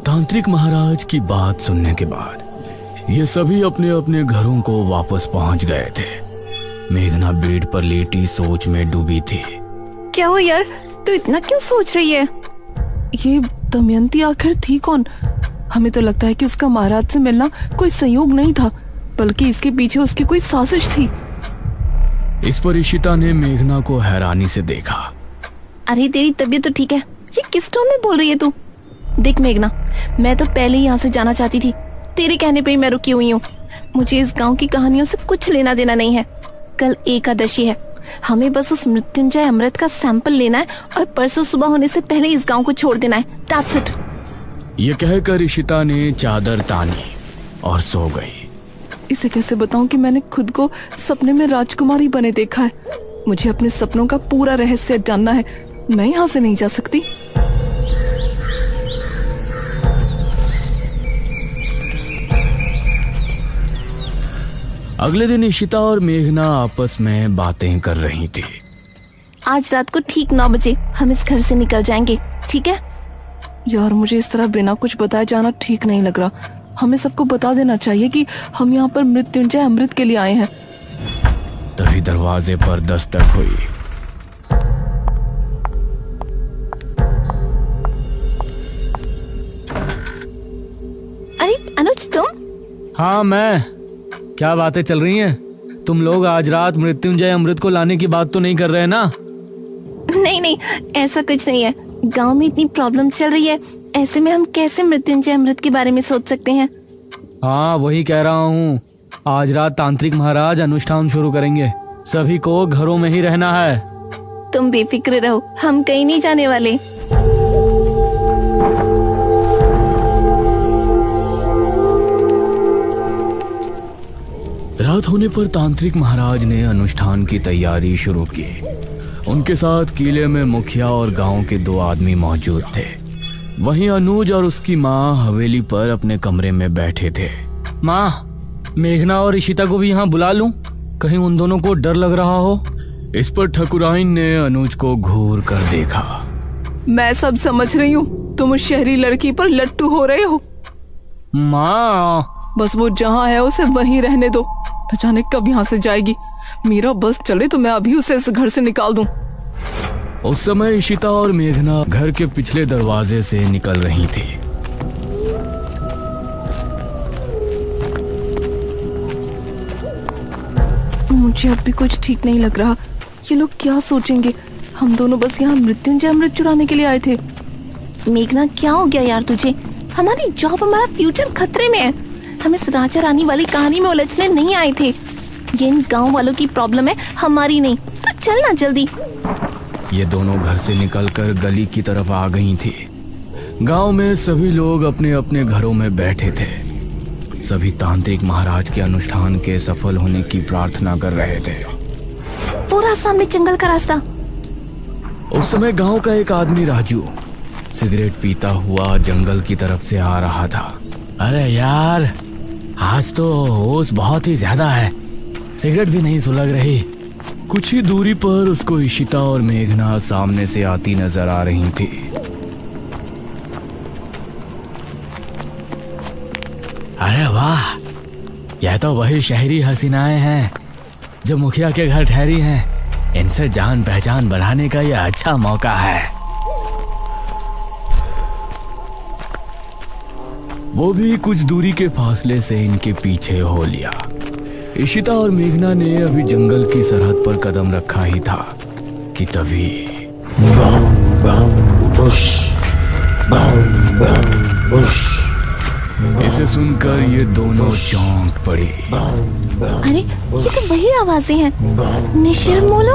तांत्रिक महाराज की बात सुनने के बाद ये सभी अपने अपने घरों को वापस पहुंच गए थे। मेघना बेड पर लेटी सोच में डूबी थी। क्या हो यार, तू इतना क्यों सोच रही है? ये दमयंती आखिर थी कौन? हमें तो लगता है कि उसका महाराज से मिलना कोई संयोग नहीं था, बल्कि इसके पीछे उसकी कोई साजिश थी। इस पर इशिता ने मेघना को हैरानी से देखा। अरे तेरी तबीयत तो ठीक है, ये किस टोन में बोल रही है तू? देख मेघना, मैं तो पहले ही यहाँ से जाना चाहती थी, तेरे कहने पे ही मैं रुकी हुई हूँ। मुझे इस गांव की कहानियों से कुछ लेना देना नहीं है। कल एकादशी है, हमें बस उस मृत्युंजय अमृत का सैंपल लेना है और परसों सुबह होने से पहले इस गांव को छोड़ देना है। That's it। ये कहकर इशिता ने चादर तानी और सो गई। इसे कैसे बताऊं कि मैंने खुद को सपने में राजकुमारी बने देखा है। मुझे अपने सपनों का पूरा रहस्य जानना है, मैं यहाँ से नहीं जा सकती। अगले दिन इशिता और मेघना आपस में बातें कर रही थी। आज रात को ठीक 9 बजे हम इस घर से निकल जाएंगे, ठीक है? यार मुझे इस तरह बिना कुछ बताए जाना ठीक नहीं लग रहा। हमें सबको बता देना चाहिए कि हम यहाँ पर मृत्युंजय अमृत के लिए आए हैं। तभी दरवाजे पर दस्तक हुई। अरे अनुज, तुम? हाँ मैं। क्या बातें चल रही हैं? तुम लोग आज रात मृत्युंजय अमृत को लाने की बात तो नहीं कर रहे ना? नहीं, ऐसा कुछ नहीं है। गांव में इतनी प्रॉब्लम चल रही है, ऐसे में हम कैसे मृत्युंजय अमृत के बारे में सोच सकते हैं? हाँ वही कह रहा हूँ। आज रात तांत्रिक महाराज अनुष्ठान शुरू करेंगे, सभी को घरों में ही रहना है। तुम बेफिक्र रहो, हम कहीं नहीं जाने वाले। रात होने पर तांत्रिक महाराज ने अनुष्ठान की तैयारी शुरू की। उनके साथ किले में मुखिया और गांव के 2 आदमी मौजूद थे। वहीं अनुज और उसकी माँ हवेली पर अपने कमरे में बैठे थे। माँ, मेघना और इशिता को भी यहाँ बुला लूं? कहीं उन दोनों को डर लग रहा हो। इस पर ठकुराइन ने अनुज को घूर कर देखा। मैं सब समझ रही हूँ, तुम उस शहरी लड़की पर लट्टू हो रहे हो। माँ, बस वो जहाँ है उसे वहीं रहने दो, न जाने कब यहाँ से जाएगी। मेरा बस चले तो मैं अभी उसे इस घर से निकाल दूं। उस समय इशिता और मेघना घर के पिछले दरवाजे से निकल रही थी। मुझे अब भी कुछ ठीक नहीं लग रहा। ये लोग क्या सोचेंगे? हम दोनों बस यहाँ मृत्युंजय अमृत चुराने के लिए आए थे। मेघना, क्या हो गया यार तुझे? हमारी जॉब, हमारा फ्यूचर खतरे में है। हम इस राजा रानी वाली कहानी में उलझने नहीं आए थे। ये इन गांव वालों की प्रॉब्लम है, हमारी नहीं। तो चल ना जल्दी। ये दोनों घर से निकलकर गली की तरफ आ गई थी। गांव में सभी लोग अपने अपने घरों में बैठे थे। सभी तांत्रिक महाराज के अनुष्ठान के सफल होने की प्रार्थना कर रहे थे। पूरा सामने जंगल का रास्ता। उस समय गांव का एक आदमी राजू सिगरेट पीता हुआ जंगल की तरफ से आ रहा था। अरे यार, आज तो होश बहुत ही ज्यादा है, सिगरेट भी नहीं सुलग रही। कुछ ही दूरी पर उसको इशिता और मेघना सामने से आती नजर आ रही थी। अरे वाह, यह तो वही शहरी हसीनाएं हैं जो मुखिया के घर ठहरी हैं। इनसे जान पहचान बढ़ाने का यह अच्छा मौका है। वो भी कुछ दूरी के फासले से इनके पीछे हो लिया। इशिता और मेघना ने अभी जंगल की सरहद पर कदम रखा ही था कि तभी इसे सुनकर ये दोनों चौंक पड़ी। अरे ये तो वही आवाजें हैं, निशिर मोलो।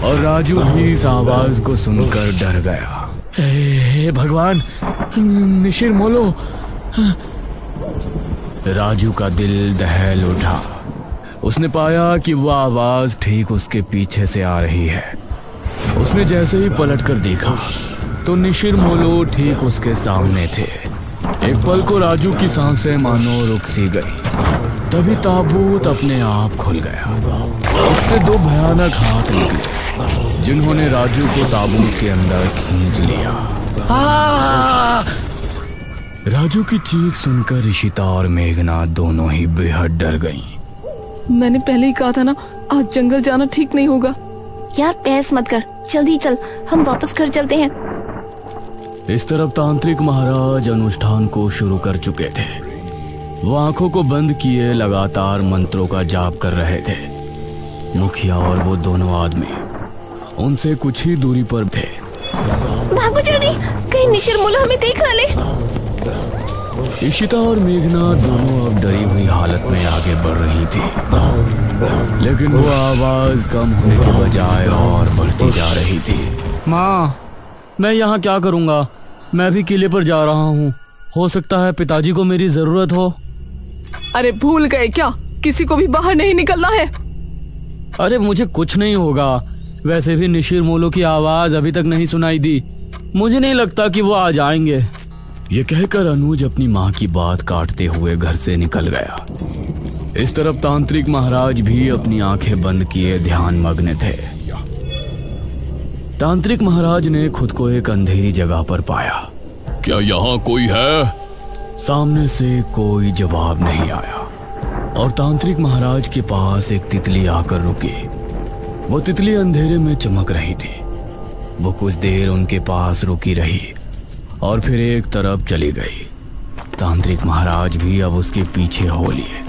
और राजू भी इस आवाज को सुनकर डर गया। हे भगवान, निशिर मोलो। राजू का दिल दहल उठा। उसने पाया कि वह आवाज ठीक उसके पीछे से आ रही है। उसने जैसे ही पलटकर देखा तो निशिर मोलो ठीक उसके सामने थे। एक पल को राजू की सांसें मानो रुक सी गई। तभी ताबूत अपने आप खुल गया। उससे 2 भयानक हाथ निकले जिन्होंने राजू को ताबूत के अंदर खींच लिया। राजू की चीख सुनकर ऋषिता और मेघना दोनों ही बेहद डर गईं। मैंने पहले ही कहा था ना, आज जंगल जाना ठीक नहीं होगा। यार बहस मत कर, जल्दी चल, हम वापस घर चलते हैं। इस तरफ तांत्रिक महाराज अनुष्ठान को शुरू कर चुके थे। वो आंखों को बंद किए लगातार मंत्रों का जाप कर रहे थे। मुखिया और वो दोनों आदमी उनसे कुछ ही दूरी पर थे। भागो जल्दी, कहीं निशिर मोलो हमें देख ना ले। इशिता और मेघना दोनों अब डरी हुई हालत में आगे बढ़ रही थी, लेकिन वो आवाज कम होने के बजाय और बढ़ती जा रही थी। माँ, मैं यहाँ क्या करूँगा? मैं भी किले पर जा रहा हूँ। हो सकता है पिताजी को मेरी जरूरत हो। अरे भूल गए क्या, किसी को भी बाहर नहीं निकलना है। अरे मुझे कुछ नहीं होगा। वैसे भी निशिर मोलो की आवाज अभी तक नहीं सुनाई दी। मुझे नहीं लगता कि वो आ जाएंगे। ये कहकर अनुज अपनी माँ की बात काटते हुए घर से निकल गया। इस तरफ तांत्रिक महाराज भी अपनी आंखें बंद किए ध्यान मग्न थे। तांत्रिक महाराज ने खुद को एक अंधेरी जगह पर पाया। क्या यहाँ कोई है? सामने से कोई जवाब नहीं आया और तांत्रिक महाराज के पास एक तितली आकर रुकी। वो तितली अंधेरे में चमक रही थी। वो कुछ देर उनके पास रुकी रही और फिर एक तरफ चली गई। तांत्रिक महाराज भी अब उसके पीछे हो लिए।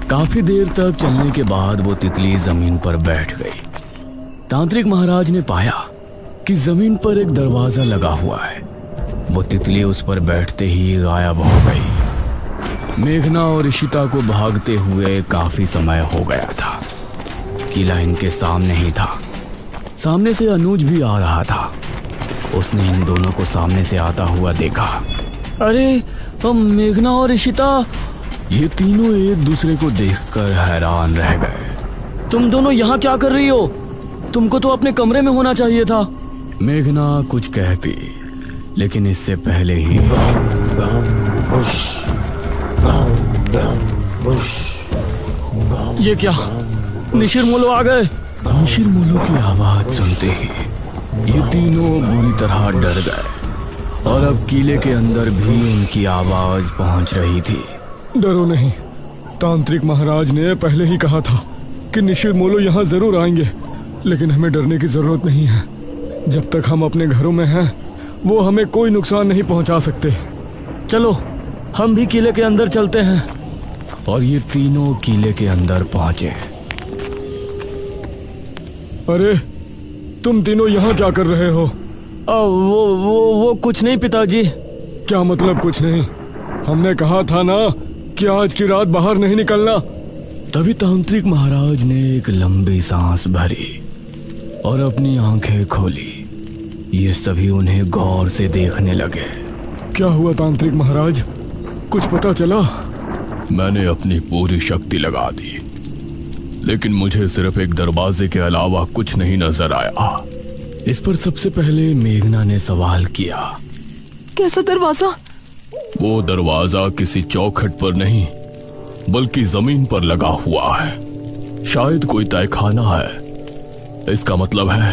काफी देर तक चलने के बाद वो तितली जमीन पर बैठ गई। तांत्रिक महाराज ने पाया कि जमीन पर एक दरवाजा लगा हुआ है। वो तितली उस पर बैठते ही गायब हो गई। मेघना और ऋषिता को भागते हुए काफी समय हो गया था। किला इनके सामने ही था। सामने से अनुज भी आ रहा था। उसने इन दोनों को सामने से आता हुआ देखा। अरे मेघना और ऋषिता, ये तीनों एक दूसरे को देखकर हैरान रह गए। तुम दोनों यहाँ क्या कर रही हो? तुमको तो अपने कमरे में होना चाहिए था। मेघना कुछ कहती, लेकिन इससे पहले ही ये क्या, निशिर मोलो आ गए? निशिर मोलो की आवाज सुनते ही ये तीनों बुरी तरह डर गए और अब किले के अंदर भी उनकी आवाज पहुंच रही थी। डरो नहीं, तांत्रिक महाराज ने पहले ही कहा था कि निशिर मोलो यहाँ जरूर आएंगे, लेकिन हमें डरने की जरूरत नहीं है। जब तक हम अपने घरों में हैं, वो हमें कोई नुकसान नहीं पहुंचा सकते। चलो हम भी किले के अंदर चलते हैं। और ये तीनों किले के अंदर पहुंचे। अरे तुम तीनों यहाँ क्या कर रहे हो? वो कुछ नहीं पिताजी। क्या मतलब कुछ नहीं? हमने कहा था ना कि आज की रात बाहर नहीं निकलना। तभी तांत्रिक महाराज ने एक लंबी सांस भरी और अपनी आंखें खोली। ये सभी उन्हें गौर से देखने लगे। क्या हुआ तांत्रिक महाराज, कुछ पता चला? मैंने अपनी पूरी शक्ति लगा दी, लेकिन मुझे सिर्फ एक दरवाजे के अलावा कुछ नहीं नजर आया। इस पर सबसे पहले मेघना ने सवाल किया। कैसा दरवाजा? वो दरवाजा किसी चौखट पर नहीं बल्कि जमीन पर लगा हुआ है। शायद कोई तहखाना है। इसका मतलब है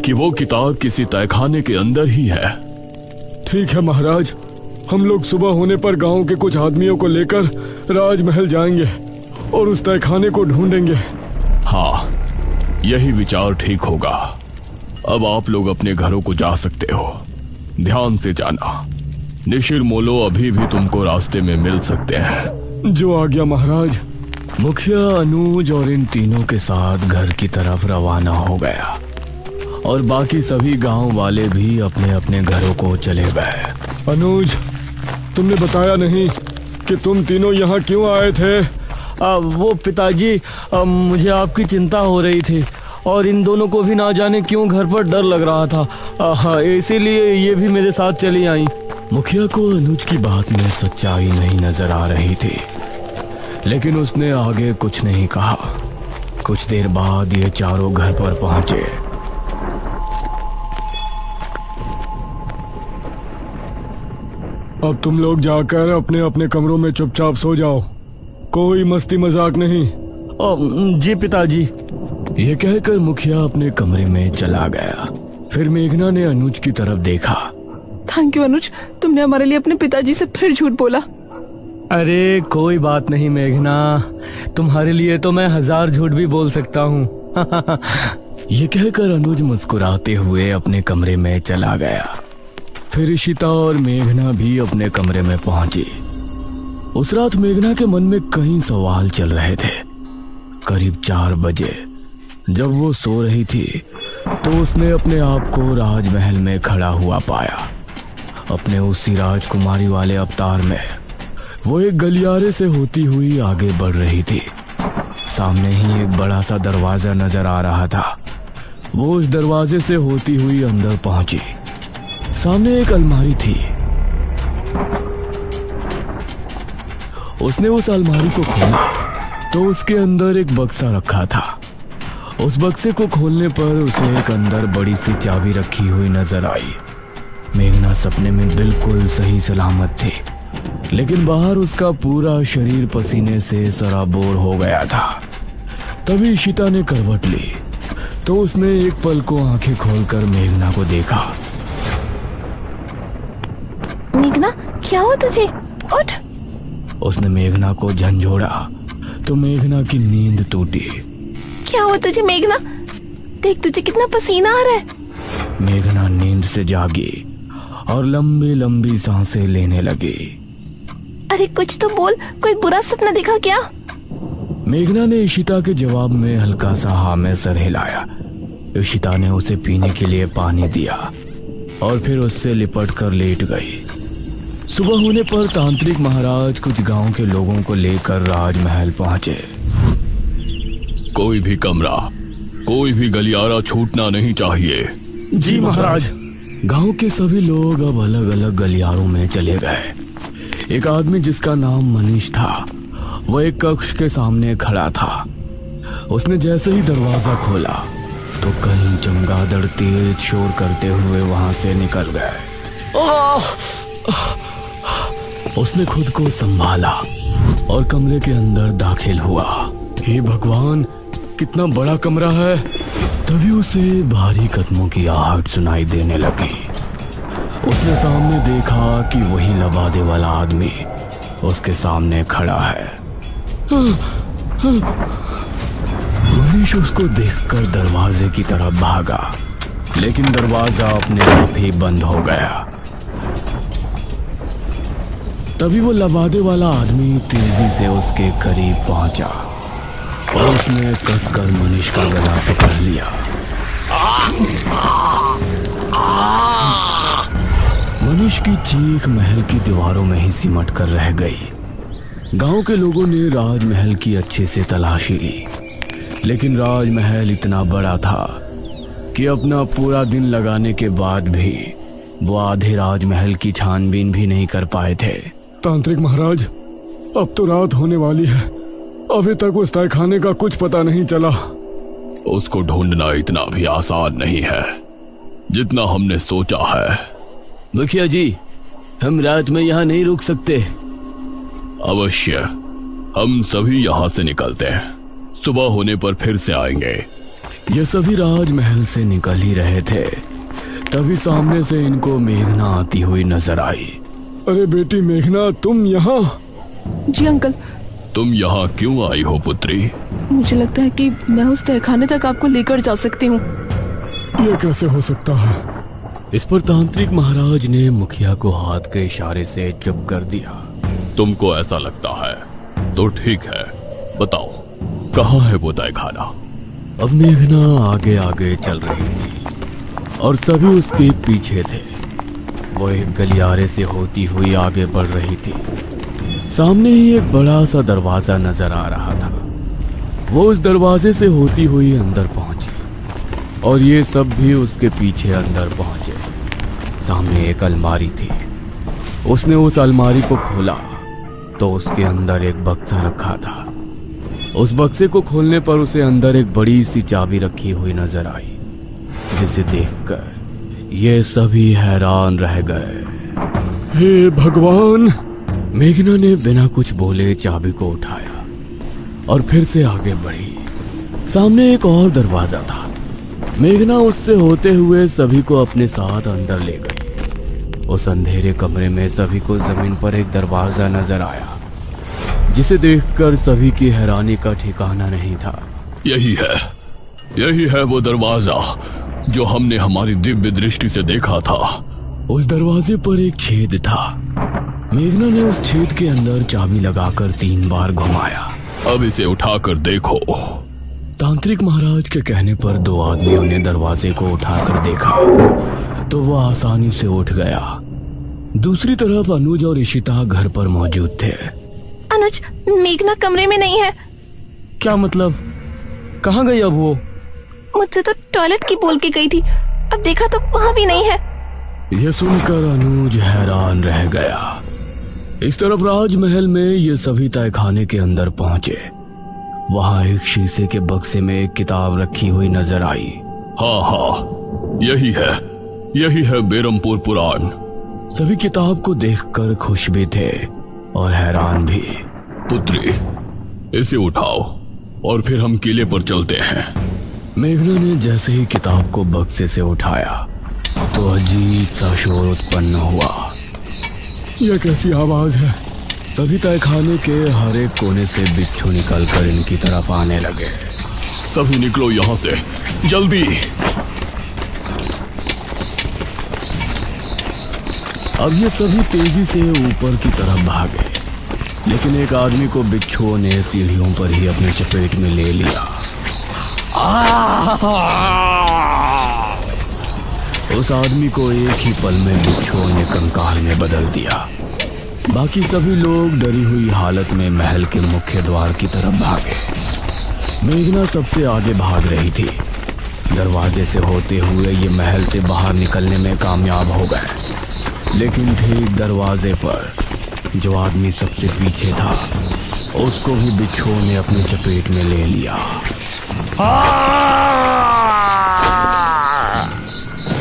कि वो किताब किसी तहखाने के अंदर ही है। ठीक है महाराज, हम लोग सुबह होने पर गांव के कुछ आदमियों को लेकर राजमहल जाएंगे और उस तहखाने को ढूंढेंगे। हाँ, यही विचार ठीक होगा। अब आप लोग अपने घरों को जा सकते हो। ध्यान से जाना, निशिर मोलो अभी भी तुमको रास्ते में मिल सकते हैं। जो आ गया महाराज। मुखिया अनुज और इन तीनों के साथ घर की तरफ रवाना हो गया और बाकी सभी गांव वाले भी अपने अपने घरों को चले गए। अनुज, तुमने बताया नहीं कि तुम तीनों यहाँ क्यों आए थे? वो पिताजी, मुझे आपकी चिंता हो रही थी और इन दोनों को भी ना जाने क्यों घर पर डर लग रहा था। इसीलिए ये भी मेरे साथ चली आई। मुखिया को अनुज की बात में सच्चाई नहीं नजर आ रही थी, लेकिन उसने आगे कुछ नहीं कहा। कुछ देर बाद ये चारों घर पर पहुंचे। अब तुम लोग जाकर अपने अपने कमरों में चुपचाप सो जाओ। कोई मस्ती मजाक नहीं। जी पिताजी। ये कहकर मुखिया अपने कमरे में चला गया। फिर मेघना ने अनुज की तरफ देखा। थैंक यू अनुज, तुमने हमारे लिए अपने पिताजी से फिर झूठ बोला। अरे कोई बात नहीं मेघना, तुम्हारे लिए तो मैं 1000 झूठ भी बोल सकता हूँ। ये कहकर अनुज मुस्कुराते हुए अपने कमरे में चला गया। फिर इशिता और मेघना भी अपने कमरे में पहुंची। उस रात मेघना के मन में कई सवाल चल रहे थे। करीब 4 बजे जब वो सो रही थी तो उसने अपने आप को राजमहल में खड़ा हुआ पाया। अपने उसी राजकुमारी वाले अवतार में वो एक गलियारे से होती हुई आगे बढ़ रही थी। सामने ही एक बड़ा सा दरवाजा नजर आ रहा था। वो उस दरवाजे से होती हुई अंदर पहुंची। सामने एक अलमारी थी। उसने उस अलमारी को खोला तो उसके अंदर एक बक्सा रखा था। उस बक्से को खोलने पर उसे एक अंदर बड़ी सी चाबी रखी हुई नजर आई। मेघना सपने में बिल्कुल सही सलामत थी, लेकिन बाहर उसका पूरा शरीर पसीने से सराबोर हो गया था। तभी इशिता ने करवट ली तो उसने एक पल को आंखें खोलकर मेघना को देखा। मेघना, क्या हुआ तुझे? उठ। उसने मेघना को झंझोड़ा तो मेघना की नींद टूटी। क्या हुआ तुझे मेघना? देख तुझे कितना पसीना आ रहा है। मेघना नींद से जागी और लंबी लंबी सांसें लेने लगी। अरे कुछ तो बोल, कोई बुरा सपना देखा क्या? मेघना ने इशिता के जवाब में हल्का सा हाँ में सर हिलाया। इशिता ने उसे पीने के लिए पानी दिया और फिर उससे लिपट कर लेट गई। सुबह होने पर तांत्रिक महाराज कुछ गांव के लोगों को लेकर राजमहल पहुंचे। कोई भी कमरा, कोई भी गलियारा छूटना नहीं चाहिए। जी महाराज। गांव के सभी लोग अब अलग अलग गलियारों में चले गए। एक आदमी जिसका नाम मनीष था, वह एक कक्ष के सामने खड़ा था। उसने जैसे ही दरवाजा खोला तो कई चमगादड़ तेज शोर करते हुए वहां से निकल गए। उसने खुद को संभाला और कमरे के अंदर दाखिल हुआ। हे भगवान, कितना बड़ा कमरा है। तभी उसे भारी कदमों की आहट सुनाई देने लगी। उसने सामने देखा कि वही लबादे वाला आदमी उसके सामने खड़ा है। मनीष उसको देखकर दरवाजे की तरफ भागा, लेकिन दरवाजा अपने आप ही बंद हो गया। तभी वो लबादे वाला आदमी तेजी से उसके करीब पहुंचा और उसने कसकर मनीष का गला पकड़ लिया। मनीष की चीख महल की दीवारों में ही सिमट कर रह गई। गांव के लोगों ने राजमहल की अच्छे से तलाशी ली, लेकिन राजमहल इतना बड़ा था कि अपना पूरा दिन लगाने के बाद भी वो आधे राजमहल की छानबीन भी नहीं कर पाए थे। तांत्रिक महाराज, अब तो रात होने वाली है। अभी तक उस तहखाने का कुछ पता नहीं चला। उसको ढूंढना इतना भी आसान नहीं है जितना हमने सोचा है। मुखिया जी, हम रात में यहाँ नहीं रुक सकते। अवश्य, हम सभी यहाँ से निकलते हैं। सुबह होने पर फिर से आएंगे। ये सभी राजमहल से निकल ही रहे थे, तभी सामने से इनको मेघना आती हुई नजर आई। अरे बेटी मेघना, तुम यहाँ? जी अंकल। तुम यहाँ क्यों आई हो पुत्री? मुझे लगता है कि मैं उस तहखाने तक आपको लेकर जा सकती हूँ। ये कैसे हो सकता है? इस पर तांत्रिक महाराज ने मुखिया को हाथ के इशारे से चुप कर दिया। तुमको ऐसा लगता है तो ठीक है, बताओ कहाँ है वो तहखाना? अब मेघना आगे आगे चल रही थी और सभी उसके पीछे थे। वो एक गलियारे से होती हुई आगे बढ़ रही थी। सामने ही एक बड़ा सा दरवाजा नजर आ रहा था। वो उस दरवाजे से होती हुई अंदर पहुंची और ये सब भी उसके पीछे अंदर पहुंचे। सामने एक अलमारी थी। उसने उस अलमारी को खोला तो उसके अंदर एक बक्सा रखा था। उस बक्से को खोलने पर उसे अंदर एक बड़ी सी चाबी रखी हुई नजर आई, जिसे देखकर ये सभी हैरान रह गए। हे भगवान! मेघना ने बिना कुछ बोले चाबी को उठाया और फिर से आगे बढ़ी। सामने एक और दरवाजा था। मेघना उससे होते हुए सभी को अपने साथ अंदर ले गई। उस अंधेरे कमरे में सभी को जमीन पर एक दरवाजा नजर आया, जिसे देखकर सभी की हैरानी का ठिकाना नहीं था। यही है वो दरवाजा जो हमने हमारी दिव्य दृष्टि से देखा था। उस दरवाजे पर एक छेद था। मेघना ने उस छेद के अंदर चाबी लगाकर 3 बार घुमाया। अब इसे उठाकर देखो। तांत्रिक महाराज के कहने पर 2 आदमियों ने दरवाजे को उठाकर देखा तो वह आसानी से उठ गया। दूसरी तरफ अनुज और इशिता घर पर मौजूद थे। अनुज, मेघना कमरे में नहीं है। क्या मतलब? कहाँ गई अब वो? मुझसे तो टॉयलेट की बोल के गई थी, अब देखा तो वहाँ भी नहीं है। यह सुनकर अनुज हैरान रह गया। इस तरफ राजमहल में ये सभी तहखाने के अंदर पहुंचे। वहां एक शीशे के बक्से में एक किताब रखी हुई नजर आई। हाँ, यही है बेरमपुर पुराण। सभी किताब को देखकर खुश भी थे और हैरान भी। पुत्री, इसे उठाओ और फिर हम किले पर चलते हैं। मेघना ने जैसे ही किताब को बक्से से उठाया तो अजीब सा शोर उत्पन्न हुआ। यह कैसी आवाज है? तभी तहखाने के हर एक कोने से बिच्छू निकलकर इनकी तरफ आने लगे। सभी निकलो यहाँ से, जल्दी। अब ये सभी तेजी से ऊपर की तरफ भागे, लेकिन एक आदमी को बिच्छुओं ने सीढ़ियों पर ही अपने चपेट में ले लिया। उस आदमी को एक ही पल में बिच्छुओं ने कंकाल में बदल दिया। बाकी सभी लोग डरी हुई हालत में महल के मुख्य द्वार की तरफ भागे। मेघना सबसे आगे भाग रही थी। दरवाजे से होते हुए ये महल से बाहर निकलने में कामयाब हो गए, लेकिन ठीक दरवाजे पर जो आदमी सबसे पीछे था उसको भी बिच्छुओं ने अपनी चपेट में ले लिया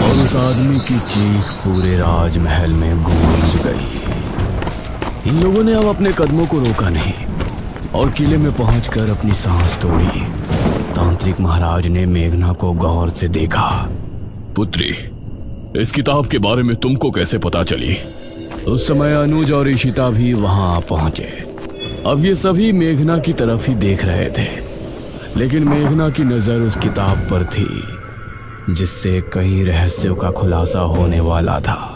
और उस आदमी की चीख पूरे राजमहल में गूंज गई। इन लोगों ने अब अपने कदमों को रोका नहीं और किले में पहुंचकर अपनी सांस तोड़ी। तांत्रिक महाराज ने मेघना को गौर से देखा। पुत्री, इस किताब के बारे में तुमको कैसे पता चली? उस समय अनुज और इशिता भी वहां पहुंचे। अब ये सभी मेघना की तरफ ही देख रहे थे, लेकिन मेघना की नजर उस किताब पर थी जिससे कई रहस्यों का खुलासा होने वाला था।